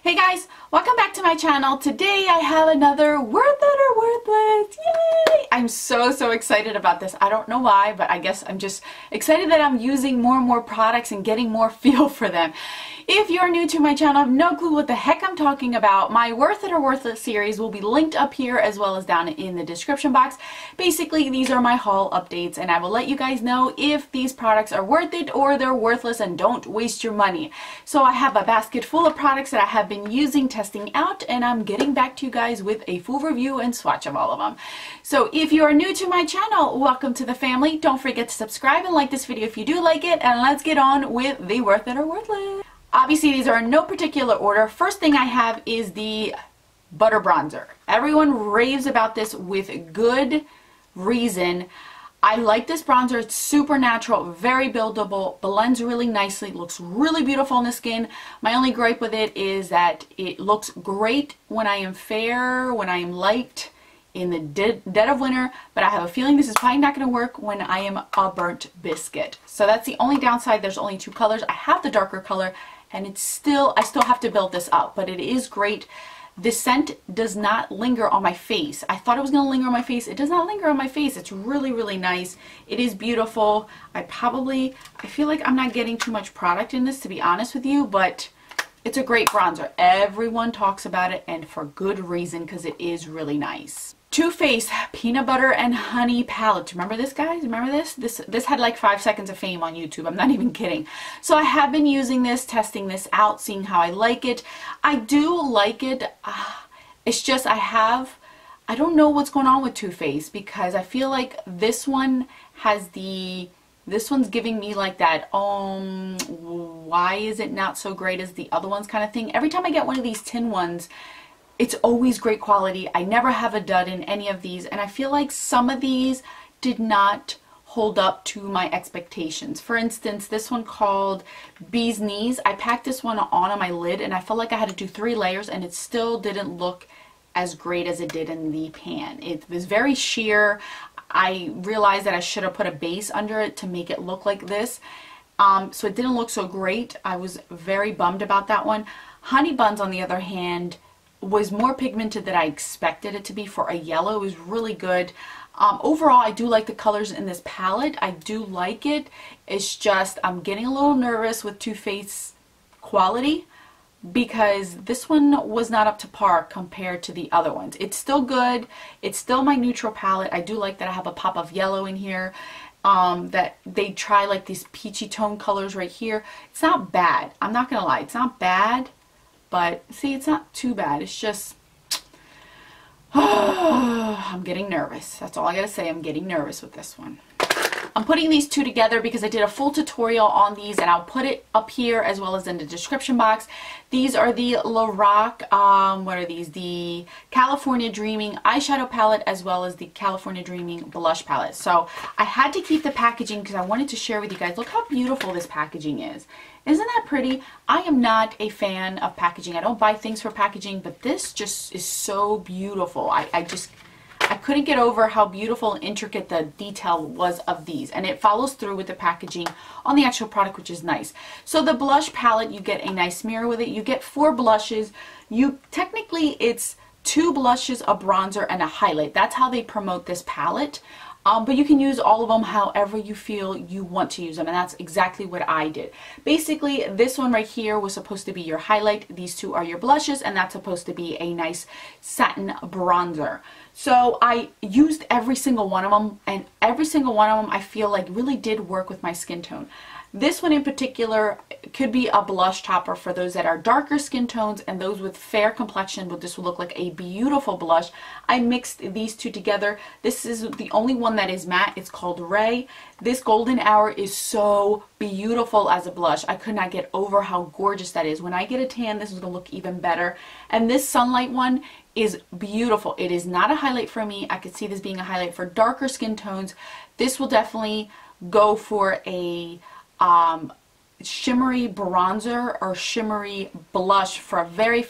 Hey guys, welcome back to my channel. Today I have another Worth It or Worthless. Yay! I'm so excited about this. I don't know why, but I guess I'm just excited that I'm using more and more products and getting more feel for them. If you're new to my channel, I have no clue what the heck I'm talking about. My Worth It or Worthless series will be linked up here as well as down in the description box. Basically, these are my haul updates and I will let you guys know if these products are worth it or they're worthless, and don't waste your money. So I have a basket full of products that I have been using, testing out, and I'm getting back to you guys with a full review and swatch of all of them. So if you are new to my channel, welcome to the family. Don't forget to subscribe and like this video if you do like it, and let's get on with the Worth It or Worthless. Obviously, these are in no particular order. First thing I have is the Butter Bronzer. Everyone raves about this with good reason. I like this bronzer. It's super natural, very buildable, blends really nicely, looks really beautiful on the skin. My only gripe with it is that it looks great when I am fair, when I am light, in the dead of winter, but I have a feeling this is probably not going to work when I am a burnt biscuit. So that's the only downside. There's only two colors. I have the darker color, and it's still, I still have to build this up, but it is great. The scent does not linger on my face. I thought it was going to linger on my face. It does not linger on my face. It's really nice. It is beautiful. I feel like I'm not getting too much product in this, to be honest with you, but it's a great bronzer. Everyone talks about it, and for good reason, because it is really nice. Too Faced Peanut Butter and Honey Palette. Remember this, guys? Remember this? This had like 5 seconds of fame on YouTube. I'm not even kidding. So I have been using this, testing this out, seeing how I like it. I do like it. It's just I don't know what's going on with Too Faced, because I feel like this one has this one's giving me like that, why is it not so great as the other ones kind of thing. Every time I get one of these tin ones, it's always great quality. I never have a dud in any of these, and I feel like some of these did not hold up to my expectations. For instance, this one called Bee's Knees. I packed this one on my lid, and I felt like I had to do 3 layers, and it still didn't look as great as it did in the pan. It was very sheer. I realized that I should have put a base under it to make it look like this. So it didn't look so great. I was very bummed about that one. Honey Buns, on the other hand, was more pigmented than I expected it to be for a yellow. It was really good. Overall, I do like the colors in this palette. I do like it. It's just I'm getting a little nervous with Too Faced quality, because this one was not up to par compared to the other ones. It's still good. It's still my neutral palette. I do like that I have a pop of yellow in here. That they try like these peachy tone colors right here. It's not bad. I'm not gonna lie. It's not bad. But see, it's not too bad. It's just, I'm getting nervous. That's all I gotta say. I'm getting nervous with this one. I'm putting these two together because I did a full tutorial on these, and I'll put it up here as well as in the description box. These are the Lorac, what are these? The California Dreaming eyeshadow palette, as well as the California Dreaming blush palette. So I had to keep the packaging because I wanted to share with you guys. Look how beautiful this packaging is. Isn't that pretty? I am not a fan of packaging. I don't buy things for packaging, but this just is so beautiful. I couldn't get over how beautiful and intricate the detail was of these, and it follows through with the packaging on the actual product, which is nice. So the blush palette, you get a nice mirror with it. You get 4 blushes. Technically it's 2 blushes, a bronzer, and a highlight. That's how they promote this palette. But you can use all of them however you feel you want to use them, and that's exactly what I did. Basically, this one right here was supposed to be your highlight, these 2 are your blushes, and that's supposed to be a nice satin bronzer. So I used every single one of them, and every single one of them I feel like really did work with my skin tone. This one in particular could be a blush topper for those that are darker skin tones, and those with fair complexion, but this will look like a beautiful blush. I mixed these 2 together. This is the only one that is matte. It's called Ray. This Golden Hour is so beautiful as a blush. I could not get over how gorgeous that is. When I get a tan, this is going to look even better. And this Sunlight one is beautiful. It is not a highlight for me. I could see this being a highlight for darker skin tones. This will definitely go for a shimmery bronzer or shimmery blush for a very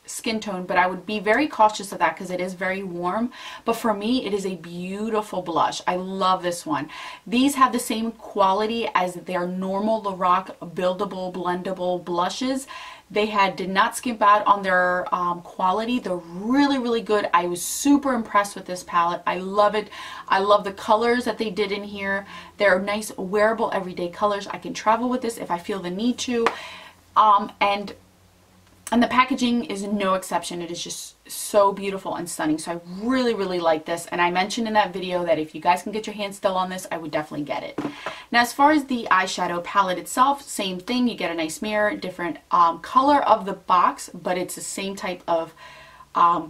skin tone, but I would be very cautious of that because it is very warm. But for me, it is a beautiful blush. I love this one. These have the same quality as their normal Lorac buildable blendable blushes. They did not skimp out on their quality. They're really, really good. I was super impressed with this palette. I love it. I love the colors that they did in here. They're nice, wearable, everyday colors. I can travel with this if I feel the need to. And the packaging is no exception. It is just so beautiful and stunning. So I really, really like this. And I mentioned in that video that if you guys can get your hands still on this, I would definitely get it. Now, as far as the eyeshadow palette itself, same thing. You get a nice mirror, different color of the box, but it's the same type of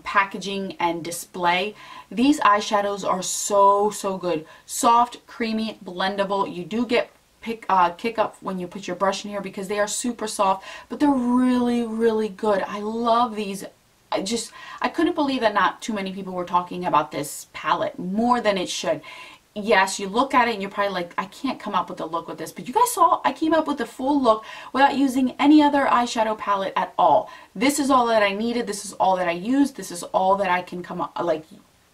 packaging and display. These eyeshadows are so, so good. Soft, creamy, blendable. You do get kick up when you put your brush in here because they are super soft, but they're really, really good. I love these. I couldn't believe that not too many people were talking about this palette more than it should. Yes, you look at it and you're probably like, I can't come up with a look with this, but you guys saw I came up with a full look without using any other eyeshadow palette at all. This is all that I needed. This is all that I used. This is all that I can come up, like,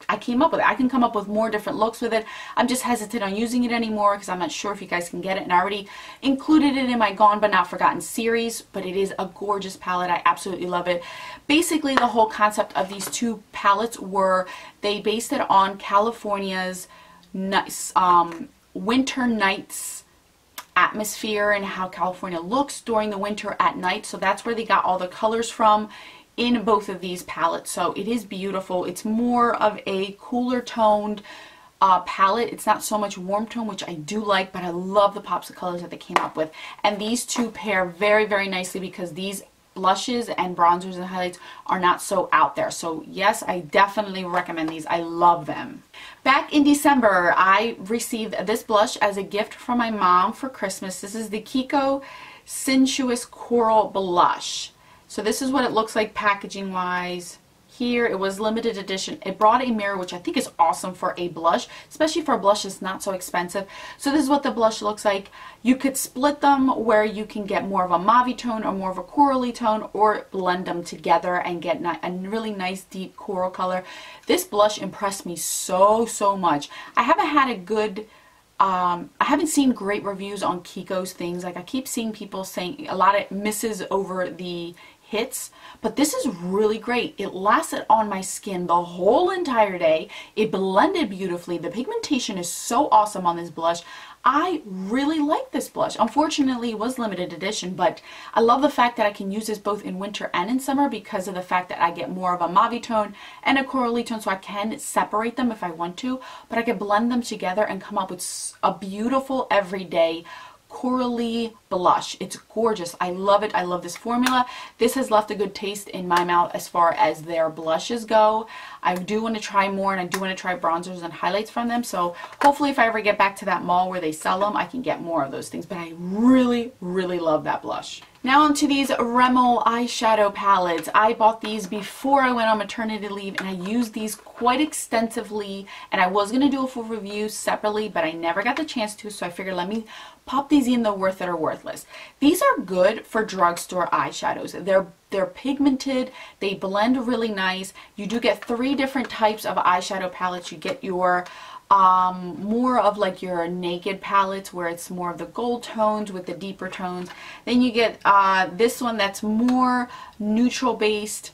I came up with it. I can come up with more different looks with it. I'm just hesitant on using it anymore because I'm not sure if you guys can get it. And I already included it in my Gone But Not Forgotten series, but it is a gorgeous palette. I absolutely love it. Basically, the whole concept of these two palettes were they based it on California's nice winter nights atmosphere and how California looks during the winter at night. So that's where they got all the colors from in both of these palettes. So it is beautiful. It's more of a cooler toned palette. It's not so much warm tone, which I do like, but I love the pops of colors that they came up with. And these two pair very, very nicely because these blushes and bronzers and highlights are not so out there. So yes, I definitely recommend these. I love them. Back in December, I received this blush as a gift from my mom for Christmas. This is the Kiko Sensuous Coral Blush. So this is what it looks like packaging wise. Here it was limited edition. It brought a mirror, which I think is awesome for a blush, especially for a blush that's not so expensive. So this is what the blush looks like. You could split them where you can get more of a mauve tone or more of a corally tone, or blend them together and get a really nice deep coral color. This blush impressed me so, so much. I haven't had a good I haven't seen great reviews on Kiko's things. Like I keep seeing people saying a lot of misses over the hits, but this is really great. It lasted on my skin the whole entire day. It blended beautifully. The pigmentation is so awesome on this blush. I really like this blush. Unfortunately, it was limited edition, but I love the fact that I can use this both in winter and in summer because of the fact that I get more of a mauve tone and a corally tone, so I can separate them if I want to, but I can blend them together and come up with a beautiful everyday corally blush. It's gorgeous. I love it. I love this formula. This has left a good taste in my mouth as far as their blushes go. I do want to try more, and I do want to try bronzers and highlights from them. So hopefully if I ever get back to that mall where they sell them, I can get more of those things. But I really, really love that blush. Now onto these Rimmel eyeshadow palettes. I bought these before I went on maternity leave, and I used these quite extensively, and I was going to do a full review separately, but I never got the chance to, so I figured let me pop these in the worth it or worthless. These are good for drugstore eyeshadows. They're pigmented, they blend really nice. You do get 3 different types of eyeshadow palettes. You get your more of like your naked palettes where it's more of the gold tones with the deeper tones. Then you get this one that's more neutral based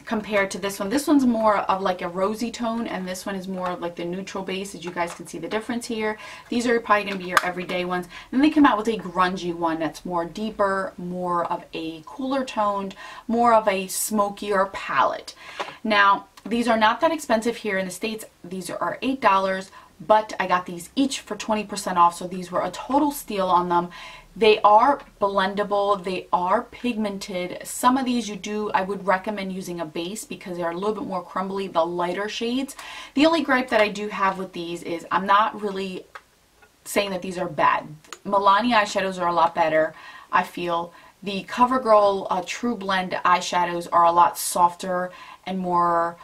compared to this one. This one's more of like a rosy tone, and this one is more of like the neutral base, as you guys can see the difference here. These are probably going to be your everyday ones. Then they come out with a grungy one that's more deeper, more of a cooler toned, more of a smokier palette. Now, these are not that expensive here in the States. These are $8, but I got these each for 20% off, so these were a total steal on them. They are blendable, they are pigmented. Some of these I would recommend using a base because they are a little bit more crumbly, the lighter shades. The only gripe that I do have with these is I'm not really saying that these are bad. Milani eyeshadows are a lot better, I feel. The CoverGirl True Blend eyeshadows are a lot softer and more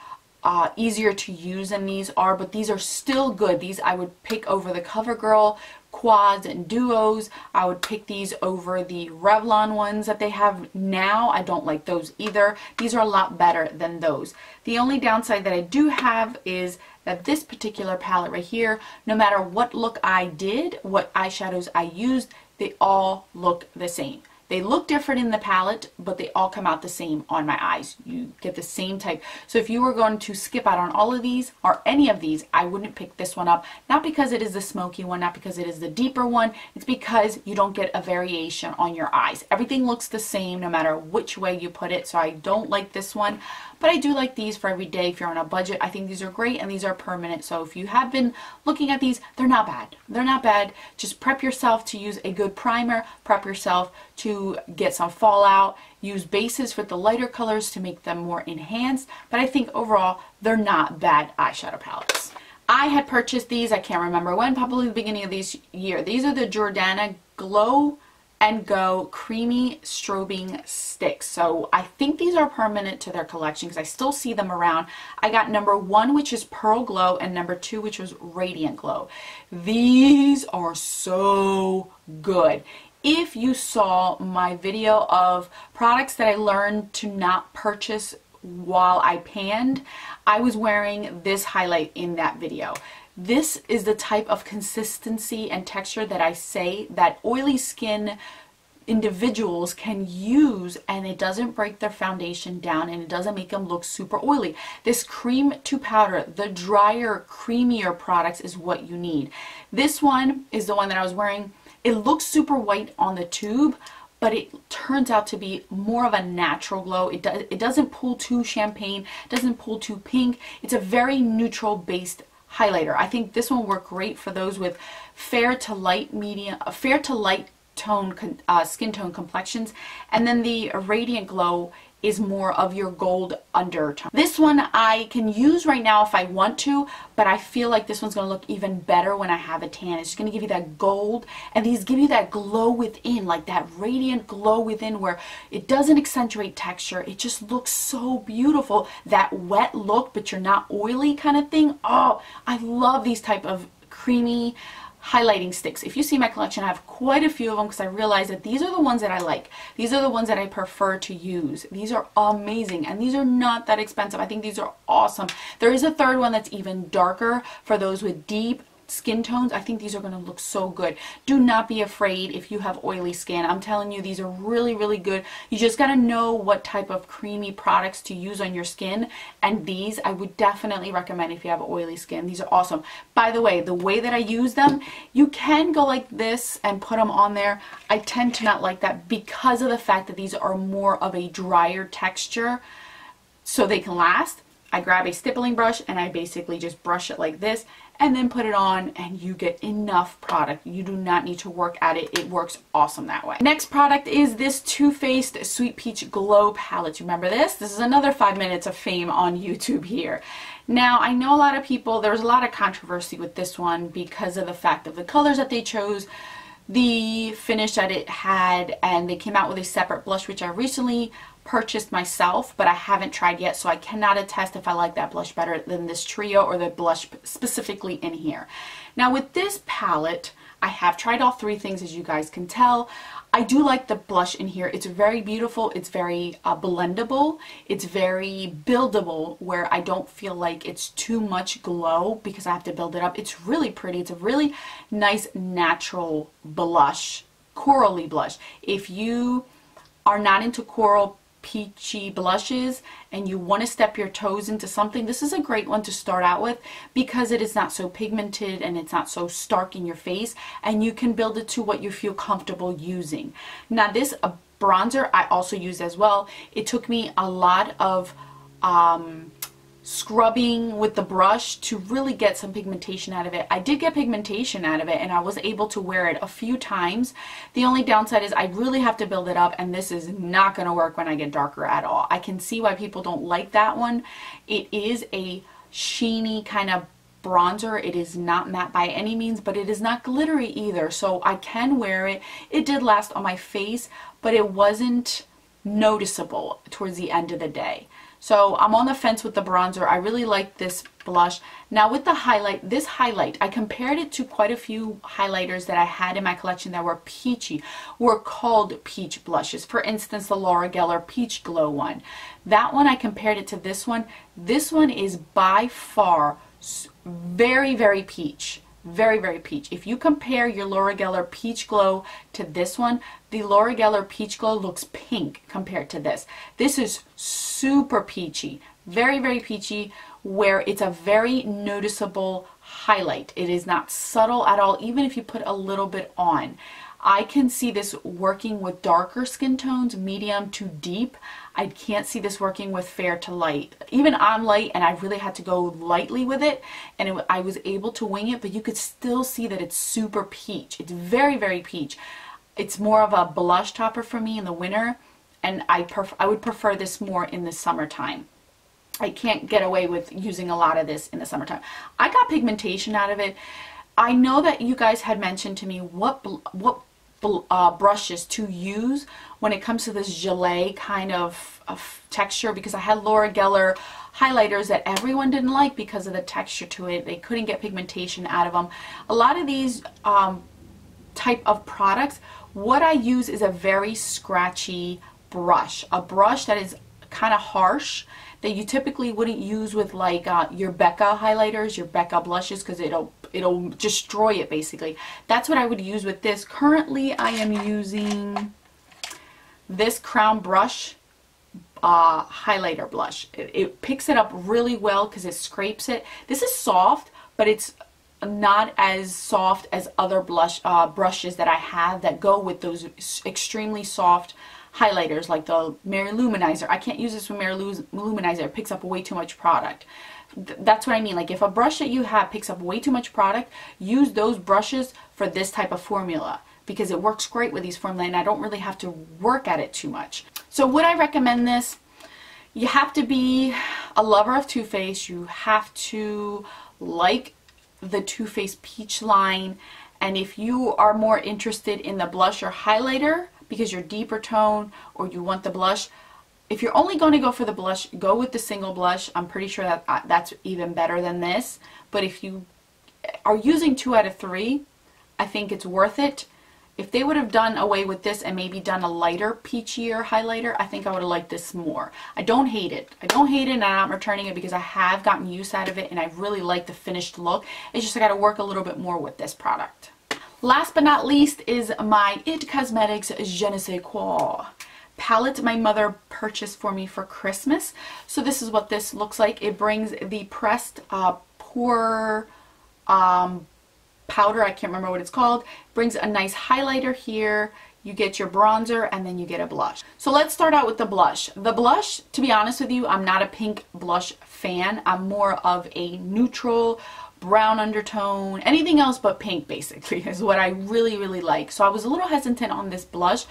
easier to use than these are, but these are still good. These I would pick over the CoverGirl quads and duos. I would pick these over the Revlon ones that they have now. I don't like those either. These are a lot better than those. The only downside that I do have is that this particular palette right here, no matter what look I did, what eyeshadows I used, they all look the same. They look different in the palette, but they all come out the same on my eyes. You get the same type. So if you were going to skip out on all of these or any of these, I wouldn't pick this one up. Not because it is the smoky one, not because it is the deeper one. It's because you don't get a variation on your eyes. Everything looks the same no matter which way you put it. So I don't like this one, but I do like these for every day. If you're on a budget, I think these are great, and these are permanent. So if you have been looking at these, they're not bad. They're not bad. Just prep yourself to use a good primer. Prep yourself to get some fallout. Use bases with the lighter colors to make them more enhanced. But I think overall, they're not bad eyeshadow palettes. I had purchased these, I can't remember when, probably the beginning of this year. These are the Jordana Glow and Go Creamy Strobing Sticks. So I think these are permanent to their collection because I still see them around. I got number 1, which is Pearl Glow, and number 2, which was Radiant Glow. These are so good. If you saw my video of products that I learned to not purchase while I panned, I was wearing this highlight in that video. This is the type of consistency and texture that I say that oily skin individuals can use, and it doesn't break their foundation down and it doesn't make them look super oily. This cream to powder, the drier, creamier products is what you need. This one is the one that I was wearing. It looks super white on the tube, but it turns out to be more of a natural glow. It doesn't pull too champagne, doesn't pull too pink. It's a very neutral based highlighter. I think this one will work great for those with fair to light tone skin tone complexions, and then the Radiant Glow is more of your gold undertone. This one I can use right now if I want to, but I feel like this one's going to look even better when I have a tan. It's just going to give you that gold, and these give you that glow within, like that radiant glow within where it doesn't accentuate texture. It just looks so beautiful. That wet look, but you're not oily kind of thing. Oh, I love these type of creamy highlighting sticks. If you see my collection, I have quite a few of them because I realize that these are the ones that I like. These are the ones that I prefer to use. These are amazing, and these are not that expensive. I think these are awesome. There is a third one that's even darker for those with deep skin tones. I think these are going to look so good. Do not be afraid if you have oily skin. I'm telling you, these are really, really good. You just got to know what type of creamy products to use on your skin, and these I would definitely recommend if you have oily skin. These are awesome. By the way that I use them, you can go like this and put them on there. I tend to not like that because of the fact that these are more of a drier texture, so they can last. I grab a stippling brush and I basically just brush it like this and then put it on, and you get enough product. You do not need to work at it. It works awesome that way. Next product is this Too Faced Sweet Peach Glow Palette. Remember this? This is another 5 minutes of fame on YouTube here. Now, I know a lot of people, there was a lot of controversy with this one because of the fact of the colors that they chose, the finish that it had, and they came out with a separate blush, which I recently purchased myself, but I haven't tried yet, so I cannot attest if I like that blush better than this trio or the blush specifically in here. Now with this palette, I have tried all 3 things, as you guys can tell. I do like the blush in here. It's very beautiful. It's very blendable. It's very buildable, where I don't feel like it's too much glow because I have to build it up. It's really pretty. It's a really nice natural blush, corally blush. If you are not into coral peachy blushes and you want to step your toes into something, this is a great one to start out with because it is not so pigmented and it's not so stark in your face, and you can build it to what you feel comfortable using. Now this bronzer I also used as well. It took me a lot of scrubbing with the brush to really get some pigmentation out of it. I did get pigmentation out of it, and I was able to wear it a few times. The only downside is I really have to build it up, and this is not going to work when I get darker at all. I can see why people don't like that one. It is a sheeny kind of bronzer. It is not matte by any means, but it is not glittery either, so I can wear it. It did last on my face, but it wasn't noticeable towards the end of the day. So I'm on the fence with the bronzer. I really like this blush. Now with the highlight, this highlight, I compared it to quite a few highlighters that I had in my collection that were peachy, were called peach blushes. For instance, the Laura Geller Peach Glow one. That one, I compared it to this one. This one is by far very, very peach. Very, very peach. If you compare your Laura Geller Peach Glow to this one, the Laura Geller Peach Glow looks pink compared to this. This is super peachy. Very, very peachy, where it's a very noticeable highlight. It is not subtle at all, even if you put a little bit on. I can see this working with darker skin tones, medium to deep. I can't see this working with fair to light. Even I'm light, and I really had to go lightly with it, and I was able to wing it, but you could still see that it's super peach. It's very, very peach. It's more of a blush topper for me in the winter, and I would prefer this more in the summertime. I can't get away with using a lot of this in the summertime. I got pigmentation out of it. I know that you guys had mentioned to me what brushes to use when it comes to this gelée kind of texture, because I had Laura Geller highlighters that everyone didn't like because of the texture to it. They couldn't get pigmentation out of them. A lot of these type of products, what I use is a very scratchy brush. A brush that is kind of harsh, that you typically wouldn't use with like your Becca highlighters, your Becca blushes, because it'll destroy it basically. That's what I would use with this. Currently I am using this Crown Brush highlighter blush. It picks it up really well because it scrapes it. This is soft, but it's not as soft as other brushes that I have that go with those extremely soft highlighters, like the Mary Luminizer. I can't use this with Mary Luminizer. It picks up way too much product. That's what I mean. Like if a brush that you have picks up way too much product, use those brushes for this type of formula, because it works great with these formula and I don't really have to work at it too much. So would I recommend this? You have to be a lover of Too Faced. You have to like the Too Faced Peach line. And if you are more interested in the blush or highlighter because you're deeper tone, or you want the blush, if you're only going to go for the blush, go with the single blush. I'm pretty sure that that's even better than this. But if you are using 2 out of 3, I think it's worth it. If they would have done away with this and maybe done a lighter, peachier highlighter, I think I would have liked this more. I don't hate it. I don't hate it, and I'm not returning it because I have gotten use out of it and I really like the finished look. It's just I got to work a little bit more with this product. Last but not least is my IT Cosmetics Je ne sais quoi palette my mother purchased for me for Christmas. So this is what this looks like. It brings the pressed pore powder, I can't remember what it's called. Brings a nice highlighter here. You get your bronzer, and then you get a blush. So let's start out with the blush. The blush, to be honest with you, I'm not a pink blush fan. I'm more of a neutral brown undertone. Anything else but pink basically is what I really, really like. So I was a little hesitant on this blush,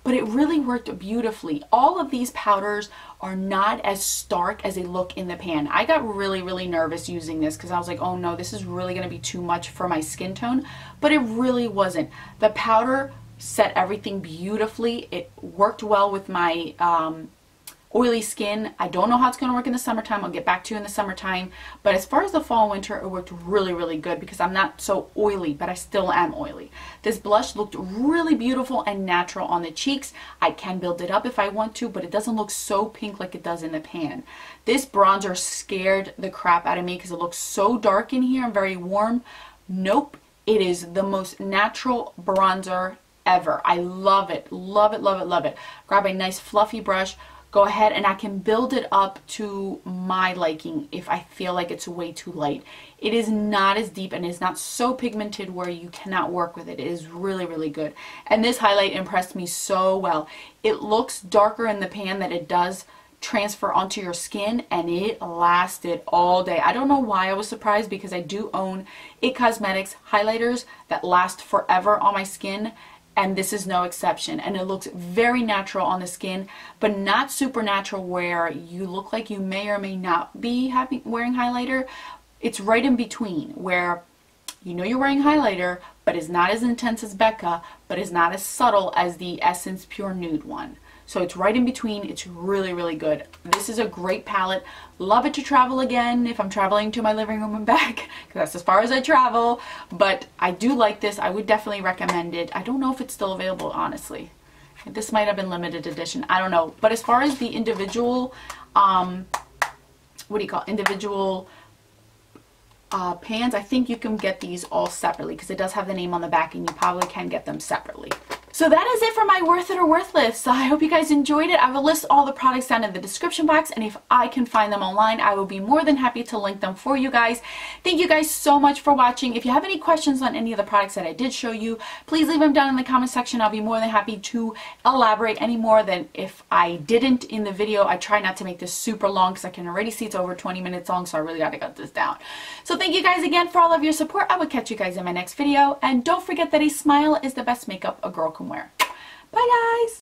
but it really worked beautifully. All of these powders are not as stark as they look in the pan. I got really, really nervous using this because I was like, oh no, this is really going to be too much for my skin tone, but it really wasn't. The powder set everything beautifully. It worked well with my oily skin. I don't know how it's going to work in the summertime. I'll get back to you in the summertime. But as far as the fall and winter, it worked really, really good because I'm not so oily, but I still am oily. This blush looked really beautiful and natural on the cheeks. I can build it up if I want to, but it doesn't look so pink like it does in the pan. This bronzer scared the crap out of me because it looks so dark in here and very warm. Nope. It is the most natural bronzer ever. I love it. Love it, love it, love it. Grab a nice fluffy brush. Go ahead and I can build it up to my liking if I feel like it's way too light. It is not as deep and it's not so pigmented where you cannot work with it. It is really, really good. And this highlight impressed me so well. It looks darker in the pan than it does transfer onto your skin, and it lasted all day. I don't know why I was surprised because I do own IT Cosmetics highlighters that last forever on my skin. And this is no exception, and it looks very natural on the skin, but not super natural where you look like you may or may not be wearing highlighter. It's right in between where you know you're wearing highlighter, but it's not as intense as Becca, but it's not as subtle as the Essence Pure Nude one. So it's right in between. It's really, really good. This is a great palette. Love it to travel again if I'm traveling to my living room and back, because that's as far as I travel. But I do like this. I would definitely recommend it. I don't know if it's still available, honestly. This might have been limited edition. I don't know. But as far as the individual, what do you call it? Individual pans. I think you can get these all separately because it does have the name on the back and you probably can get them separately. So that is it for my worth it or worthless. I hope you guys enjoyed it. I will list all the products down in the description box, and if I can find them online, I will be more than happy to link them for you guys. Thank you guys so much for watching. If you have any questions on any of the products that I did show you, please leave them down in the comment section. I'll be more than happy to elaborate any more than if I didn't in the video. I try not to make this super long because I can already see it's over 20 minutes long, so I really got to cut this down. So thank you guys again for all of your support. I will catch you guys in my next video, and don't forget that a smile is the best makeup a girl can wear. Bye guys!